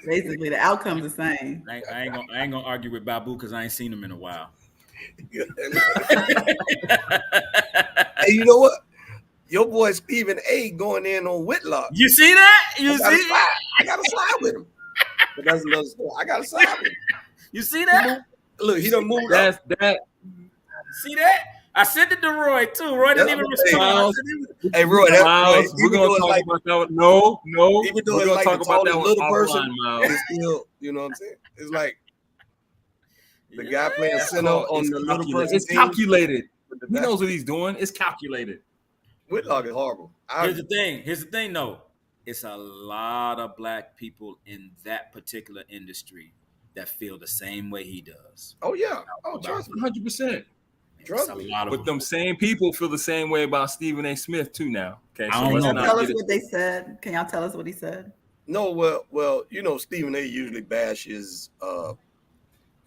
Basically, the outcome's the same. I ain't gonna argue with Babu because I ain't seen him in a while. Hey, you know what? Your boy Stephen A. going in on Whitlock. You see that? You see? I got to side with him. But that's another story. I got to side with him. You see that? Look, he done moved up. That's that. See that? I sent it to Roy too. Roy didn't even respond. Hey, Roy, that's Miles, Roy. we're gonna talk about that one. No, Even though we're it's gonna like talk the about that tallest one little person, offline, Miles. it's still, you know what I'm saying? It's like the guy Yeah. playing That's center called- on it's the little calculated. person. It's calculated. He knows what he's doing. It's calculated. Whitlock is horrible. Here's the thing, though. It's a lot of black people in that particular industry that feel the same way he does. Oh yeah. Oh, trust me. 100%. It's a lot of But them same people feel the same way about Stephen A. Smith too now. Okay, I so don't let's know. not Tell get us it. what they said. Can y'all tell us what he said? No, well, you know, Stephen A. usually bashes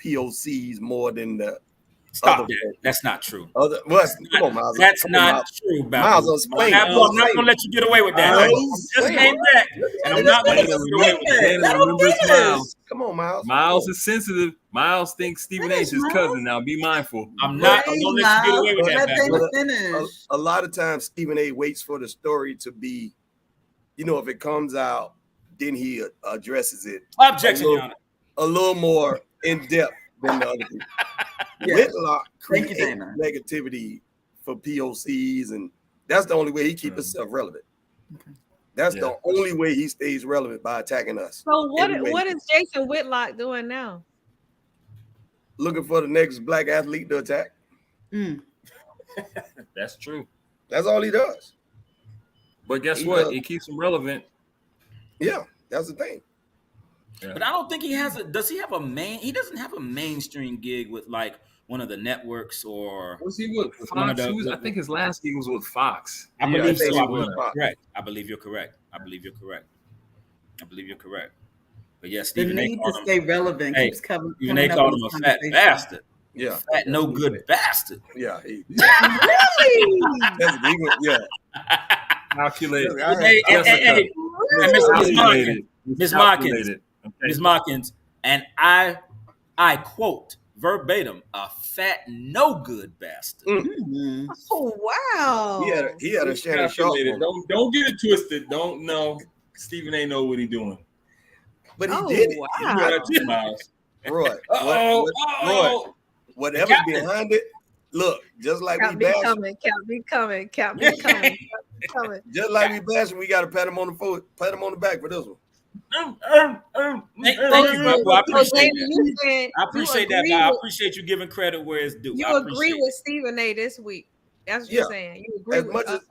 POCs more than the Stop other that. That's not true. other. What? Come on, Miles. That's Come on, not Miles. true, Miles, Babu. explain. Babu, I'm not gonna let you get away with that. Miles, I just came back, and I'm not gonna let you get away with that. Dana Let him remembers finish. Miles. Come on, Miles. Miles is sensitive. Miles thinks Stephen A. is his Finish, cousin. Miles. Now be mindful. I'm not Please, gonna let you get away with Miles, that, let Babu. Dana finish. A lot of times Stephen A. waits for the story to be, you know, if it comes out, then he addresses it Objection, Your Honor. a little more in depth than the other people. Yeah. Whitlock Thank you, creates Dana. negativity for POCs, and that's the only way he keeps himself relevant. Okay. That's Yeah. the only way he stays relevant, by attacking us. So what Anyway. is Jason Whitlock doing now? Looking for the next black athlete to attack. Mm. That's true. That's all he does. But guess He what? does. It keeps him relevant. Yeah, that's the thing. Yeah. But I don't think he has a. Does he have a main? He doesn't have a mainstream gig with like one of the networks or. Was he with one of Fox? the- I think his last gig was with Fox. I Yeah, believe I think so. he I believe was. you're correct. I believe you're correct. But yeah, The Stephen A. need to called him. stay relevant Hey, keeps coming. Stephen A. called him a fat bastard. Yeah, Fat no good bastard. yeah. Really? Yeah. Calculated. Hey, Jessica. and Miss Calculated. Miss Calculated. Okay. Ms. Mawkins, and I quote verbatim, a fat no good bastard. Mhm. Oh wow. He had a Shannon Sharp Calculated. moment. Don't get it twisted. Don't know. Stephen A. know what he's doing. But he Oh, did it. wow. You know that too, Miles. Roy, Uh-oh. Roy, whatever's Captain. behind it, look, just like Count we me bash, coming. Count me coming. just like we bash, we got to pat him on the foot, pat him on the back for this one. Thank you, Babu. I appreciate Dana, that. you said I appreciate you that, agree but I with- appreciate you giving credit where it's due. You I agree appreciate with Stephen A. this week. That's what you're saying. You agree As with much us. as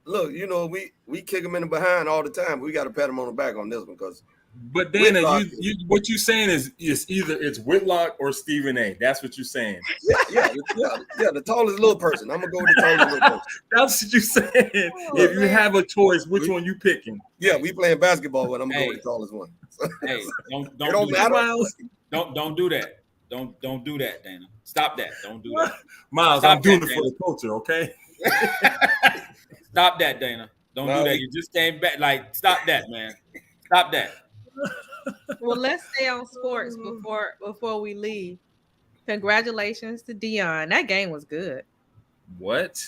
look, you know, we kick him in the behind all the time. We got to pat him on the back on this one because But Dana, Whitlock. what you saying is either it's Whitlock or Stephen A. That's what you're saying. Yeah. The tallest little person. I'm gonna go with the tallest little person. That's what you're saying. If you have a choice, which one you picking? Yeah, we playing basketball, but I'm gonna go with the tallest one. Hey, It don't don't do matter. that. Don't do that. Don't do that, Dana. Stop that. Don't do that. Miles, Stop I'm doing that, it for the culture, okay? Stop that, Dana. Don't do that. You just came back. Like, stop that, man. Stop that. Well, let's stay on sports before we leave. Congratulations to Deion. That game was good. What?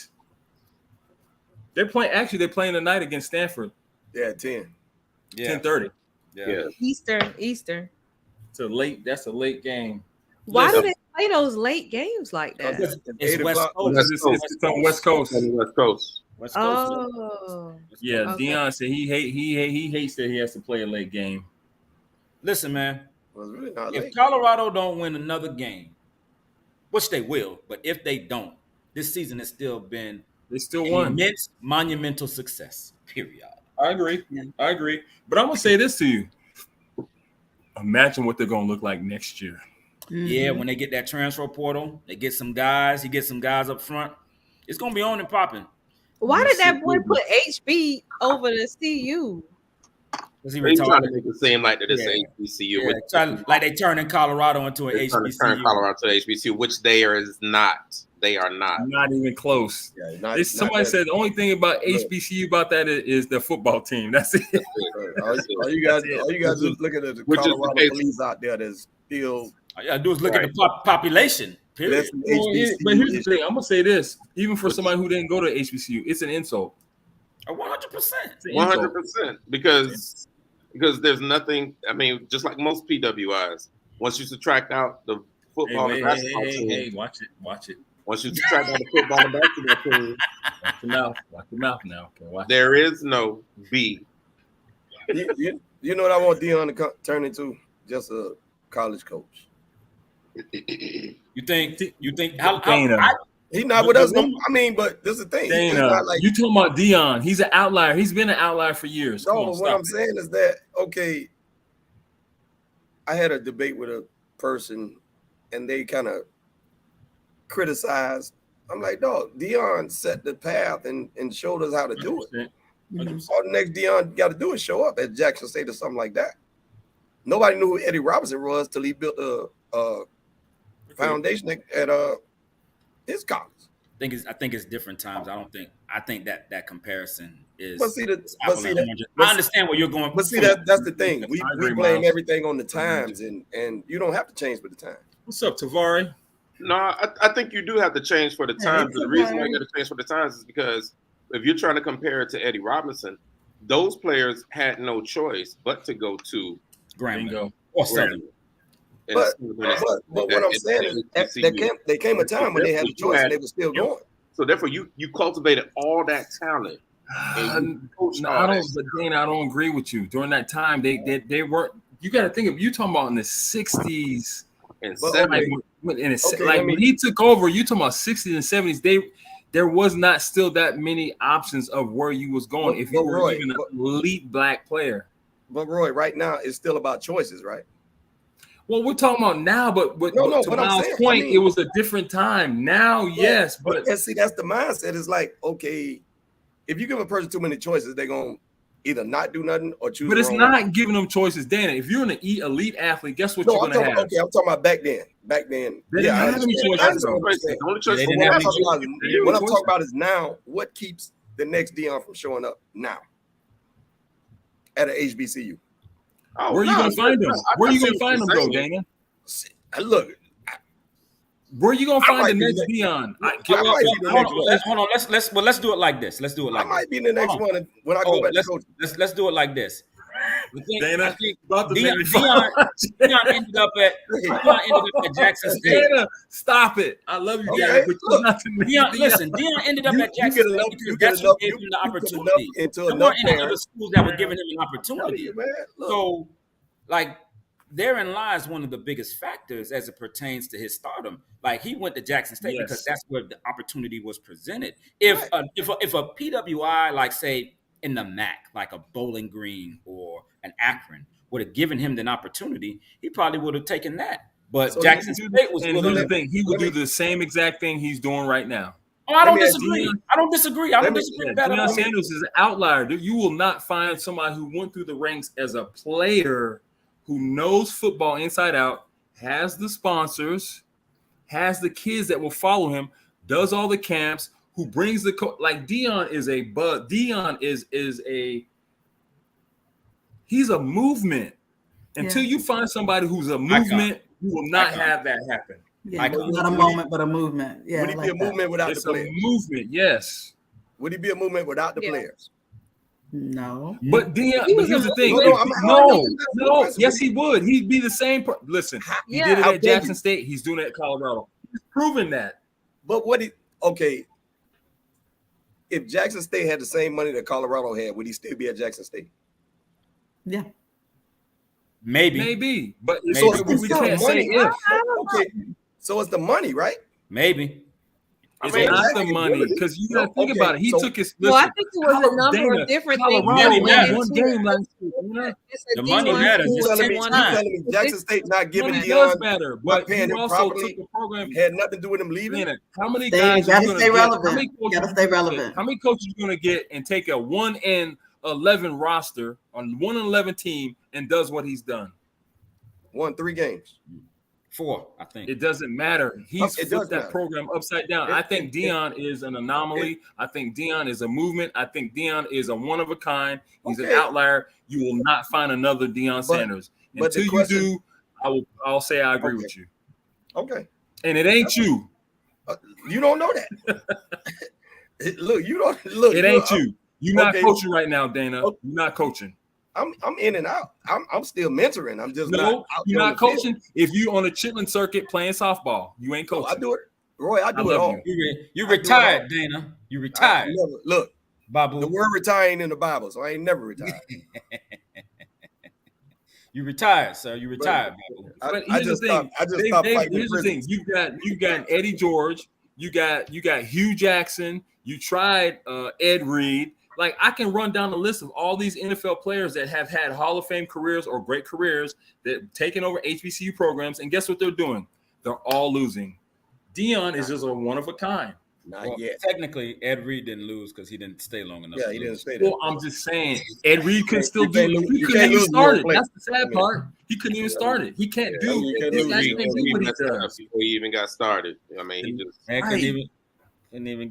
They're playing tonight against Stanford. Yeah, 10. Yeah. 10:30. Yeah. Eastern. That's a late game. Why do they play those late games like that? It's West o'clock. Coast. It's on West Coast. West Coast. West Coast. Oh, Yeah, Okay. Deion said he hates that he has to play a late game. Listen, man. Well, it's really not If late. Colorado don't win another game, which they will, but if they don't, this season has still been They still an won. immense, monumental success. Period. I agree. But I'm gonna say this to you. Imagine what they're gonna look like next year. Yeah, when they get that transfer portal, they get some guys. He gets some guys up front. It's gonna be on and popping. Why did that boy put HB over the CU? Because he They trying to retired. make it seem like that it's Yeah. HBCU. Yeah, which, like they turning Colorado into an they're trying to turn HBCU. Colorado to HBCU, which they are not. They are not. Not even close. Yeah, not Somebody that. said the only thing about HBCU about that is the football team. That's it. All you guys just look at the Which is the Colorado case. police out there that's still All you gotta do is look at the population. Period. less than Well, HBCU. but here's the thing. I'm gonna say this: even for somebody who didn't go to HBCU, it's an insult. 100%. It's an insult. 100%. Because there's nothing. I mean, just like most PWIs, once you subtract out the football and basketball team, Hey, watch it. once you subtract out the football and basketball team, Watch your mouth now. Okay, watch. there is no B. You know what I want Deion to turn into? Just a college coach. You think how Dana. He's not with us. I mean, but this is the thing. He's Dana, not like, you talking about Deion? He's an outlier. He's been an outlier for years. Come no, on, but what stop I'm saying is that, okay, I had a debate with a person and they kind of criticized. I'm like, dog, Deion set the path and showed us how to do it. 100%. All the next Deion got to do is show up at Jackson State or something like that. Nobody knew who Eddie Robinson was till he built a foundation at his college. I think it's different times. I think that comparison is. But see, I understand where you're going. But see, that's the thing. We agree, blame Miles. everything on the times, and you don't have to change with the time. What's up, Tavari? No, I think you do have to change for the times. The reason why you got to change for the times is because if you're trying to compare it to Eddie Robinson, those players had no choice but to go to Grambling Bingo. or Southern. But what I'm saying is there came a time when they had a choice and they were still going. So therefore, you cultivated all that talent. And No, I don't. But Dana, I don't agree with you. During that time, they weren't. You got to think of you talking about in the '60s and But, seven. when he took over. You talking about '60s and '70s? There was not still that many options of where you was going if you were even an elite black player. But Roy, right now it's still about choices, right? Well, we're talking about now, but No, to but I'm Miles' saying, point, I mean, it was a different time. Now, yes, but see, that's the mindset. It's like, okay, if you give a person too many choices, they're gonna either not do nothing or choose. But it's the wrong not one. giving them choices, Dana. If you're an elite athlete, guess what No, you're I'm gonna talking, have? okay, I'm talking about back then. Back then, They didn't have any choices, I understand bro. what you're saying. The only choice They But didn't what have I'm any talking about choices. what I'm talking about is now. What keeps the next Deion from showing up now at an HBCU? Where are you gonna find them? Where are you gonna find them, though, Dana? Dana? Look, Where are you gonna I find might the be next next. Dion? I might be the next one. Hold on. Let's do it like this. Let's do it I like might this. be the next Hold on. one when I go back to coaching. Let's do it like this. Dana, I think about to make me Deion ended up at Jackson State. Dana, stop it. I love you, Okay, Dana, but you're look, not the next Deion, Deion. listen, Deion ended up You at get Jackson State enough. because You get that's enough. what gave him the You put enough opportunity. into There enough weren't any other parents. schools that were giving him an Tell opportunity. you, man. Look, So, like, therein lies one of the biggest factors as it pertains to his stardom. Like, he went to Jackson State because that's where the opportunity was presented. If a PWI, like say in the MAC, like a Bowling Green or an Akron, would have given him an opportunity, he probably would have taken that. But So Jackson State was and willing. here's the thing: he would do the same exact thing he's doing right now. Oh, I don't disagree. I don't disagree. I don't disagree with that. Deion Sanders is an outlier. You will not find somebody who went through the ranks as a player who knows football inside out, has the sponsors, has the kids that will follow him, does all the camps, who brings the like Deion is a bud. Deion is he's a movement. Until you find somebody who's a movement, you will not have that happen. Yeah, not a moment, but a movement. Yeah, would he be a movement without the players? It's a movement, yes. Would he be a movement without the players? No. But Deion, but here's the thing. No, yes, he would. He'd be the same. Listen, he did it at Jackson State. He's doing it at Colorado. He's proven that. But if Jackson State had the same money that Colorado had, would he still be at Jackson State? Yeah. Maybe. But we can't say if. Okay. So it's the money, right? Maybe. It's not the money, because you got to think about it. He took his. Well, I think it was a number of different things. Money matters. One game last year. The money matters. You telling me Jackson State not giving Deion does matter, but paying him also properly took the program. Had nothing to do with him leaving. How many guys? You gotta stay relevant. You gotta stay relevant. How many coaches you gonna get and take a 1-11 roster on 1-11 team and does what he's done? Won 3 games. 4, I think. It doesn't matter. He's flipped that program upside down. I think Deion is an anomaly. I think Deion is a movement. I think Deion is a one of a kind. He's an outlier. You will not find another Deion Sanders. Until you do, I'll say I agree with you. Okay. And it ain't you. You don't know that. Look, you don't look. It ain't you. You're not coaching right now, Dana. You're not coaching. I'm in and out. I'm still mentoring. I'm just you're not coaching. Field. If you on a chitlin circuit playing softball, you ain't coaching. I do it, Roy. I do it all. You retired, Dana. You retired. Look, Babu. The word retire ain't in the Bible, so I ain't never retired. You retired, sir. You retired. But here's the thing. Here's the thing. You got Eddie George. You got Hugh Jackson. You tried Ed Reed. Like, I can run down the list of all these NFL players that have had Hall of Fame careers or great careers that have taken over HBCU programs, and guess what they're doing? They're all losing. Deion is just a one of a kind. Not yet. Technically, Ed Reed didn't lose because he didn't stay long enough. Yeah, he didn't stay there. Well, I'm just saying, Ed Reed could still do it. He couldn't even start it. That's the sad part. He couldn't even start it. He can't do it. Before he even got started. I mean, he just couldn't even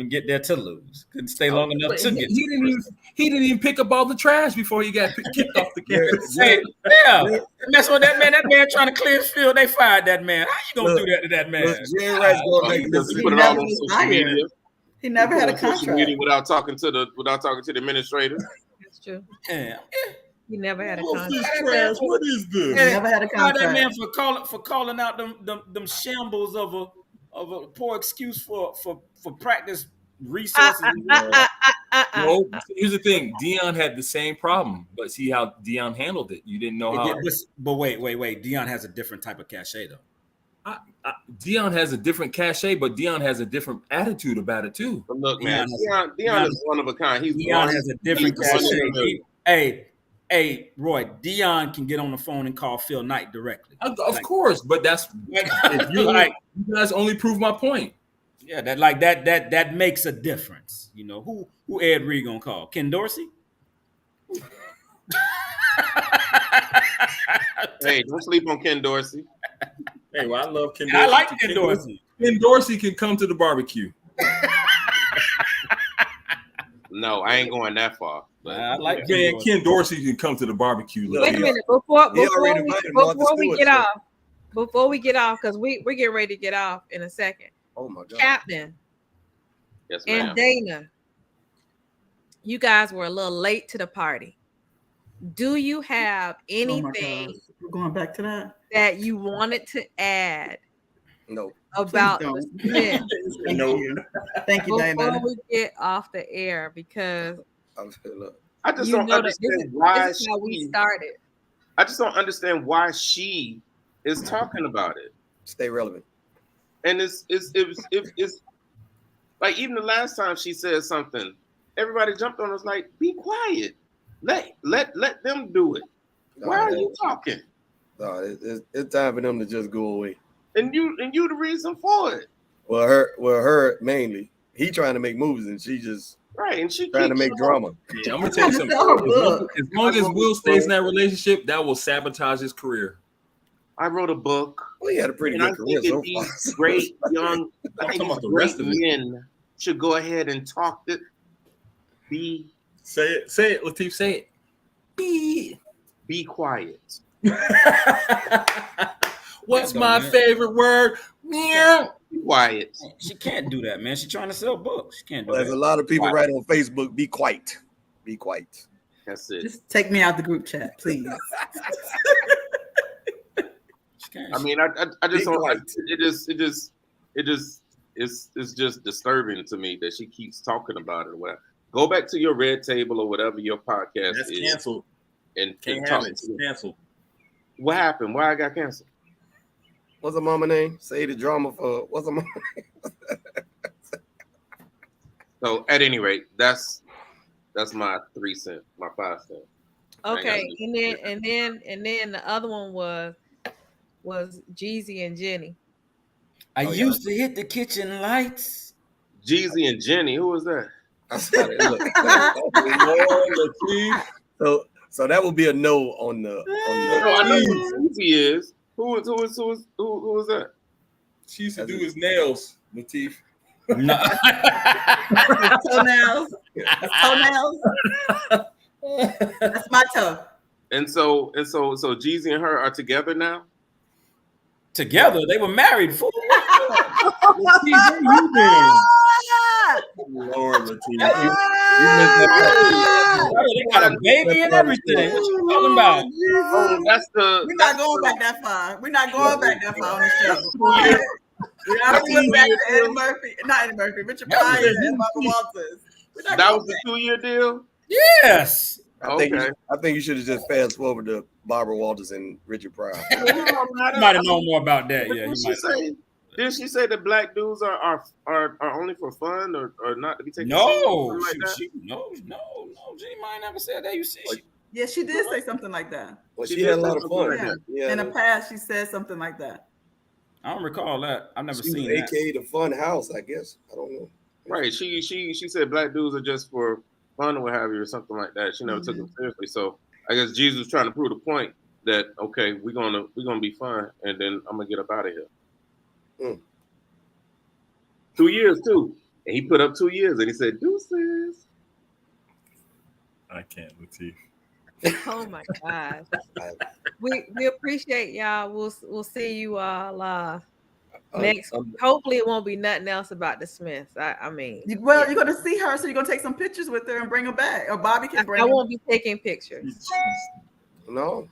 get there to lose. Couldn't stay long enough to get. He didn't even pick up all the trash before he got kicked off the campus. And that's what that man trying to clear his field. They fired that man. How you gonna do that to that man? He never had a contract without talking to the administrator. That's true. Yeah. He never had a contract. What is this? He never had a contract. That man for calling out them shambles of a poor excuse for practice resources. No, here's the thing. Deion had the same problem, but see how Deion handled it. You didn't know how. But wait. Deion has a different type of cachet, though. Deion has a different cachet, but Deion has a different attitude about it too. But look, man, Deion is one of a kind. Deion has a different cachet. Hey, Roy, Deion can get on the phone and call Phil Knight directly. Of course, but that's if you guys only prove my point. Yeah, that makes a difference. You know, who Ed Reed gonna call? Ken Dorsey? Hey, don't sleep on Ken Dorsey. Hey, well, I love Ken Dorsey. I like Ken Dorsey. Ken Dorsey can come to the barbecue. No, I ain't going that far. I like Ken Dorsey can come to the barbecue. Wait a minute before we get off, because we're getting ready to get off in a second. Oh my God, Captain, yes, ma'am. and Dana, you guys were a little late to the party. Do you have anything we're going back to that you wanted to add? No. About the Smith. Thank you, Dana. Before we get off the air, because I just don't understand why this is how we started. I just don't understand why she is talking about it. Stay relevant. And it's like, even the last time she said something, everybody jumped on us like, be quiet. Let them do it. Why are you talking? No, it's time for them to just go away. And you the reason for it. Well, her mainly. He trying to make movies, and she just right, and she trying to make drama. Yeah, I'm gonna tell you something. As long as Will stays in that relationship, that will sabotage his career. I wrote a book. Well, he had a pretty good career so far. Great young, I think the rest of men should go ahead and talk. Say it, Lateef. Say it. Be quiet. What's my favorite word? Meow. Be quiet. She can't do that, man. She's trying to sell books. She can't do that. There's a lot of people write on Facebook, be quiet. Be quiet. That's it. Just take me out the group chat, please. I mean, I just don't like it's just disturbing to me that she keeps talking about it. Well, go back to your red table or whatever your podcast That's is. canceled. And can't talk have it. It's canceled. What happened? Why I got canceled? What's her mama name? Say the drama for what's her mama name? So at any rate, that's my 3 cents, my 5 cents. Okay, and then the other one was Jeezy and Jenny. I used to hit the kitchen lights. Jeezy and Jenny, who was that? So that would be a no on the. No, I know who Jeezy is. Who was that? She used to do his nails, Lateef. No. Toenails. Toenails. That's my toe. And so Jeezy and her are together now. Together, they were married. Fool. Lateef, where you been? Lord, Lateef, they got a baby and everything. What you talking about? Oh, we're not going back that far. We're not going back that far on the show. We're not going back to Eddie Murphy. Not Eddie Murphy. Richard Pryor and Barbara Walters. That was a 2-year deal? Yes. I think you should have just fast forward to Barbara Walters and Richard Pryor. You might have known more about that. Yeah. Did she say that black dudes are only for fun or not to be taken? No, no. Jenny might never said that. You see, yeah, she did say something like that. Well, she had a lot of fun. Yeah. In the past, she said something like that. I don't recall that. I've never seen that. AKA the fun house, I guess. I don't know. Right. She said black dudes are just for fun or what have you or something like that. She never took them seriously. So I guess Jesus was trying to prove the point that okay, we're gonna be fun, and then I'm gonna get up out of here. 2 years too, and he put up 2 years, and he said, "Deuces." I can't, Lateef. Oh my gosh, we appreciate y'all. We'll see you all next. Hopefully, it won't be nothing else about the Smiths. I mean, well, you're gonna see her, so you're gonna take some pictures with her and bring her back, or Bobby can bring. I won't be taking pictures. No.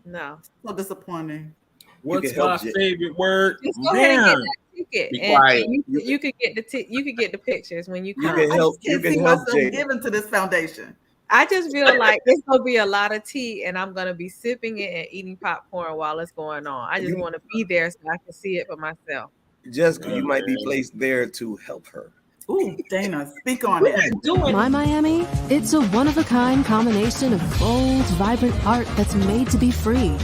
So disappointing. What's my favorite word? Just go ahead and get that ticket. Be quiet. You could get the pictures when you come. You can help. You can help Jada. Given to this foundation. I just feel like there's gonna be a lot of tea, and I'm gonna be sipping it and eating popcorn while it's going on. I just want to be there so I can see it for myself. Jessica, you might be placed there to help her. Ooh, Dana, speak on it. My Miami, it's a one-of-a-kind combination of bold, vibrant art that's made to be free,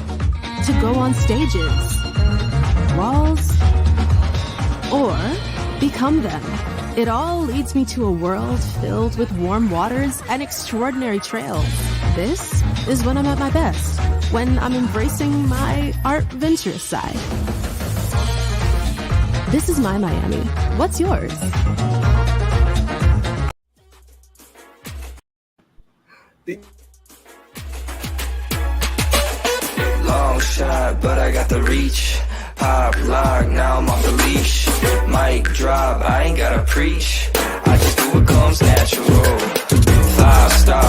to go on stages, walls, or become them. It all leads me to a world filled with warm waters and extraordinary trails. This is when I'm at my best, when I'm embracing my art-venturous side. This is my Miami. What's yours? Long shot, but I got the reach. Pop lock, now I'm off the leash. Mic drop, I ain't gotta preach. I just do what comes natural. 5-star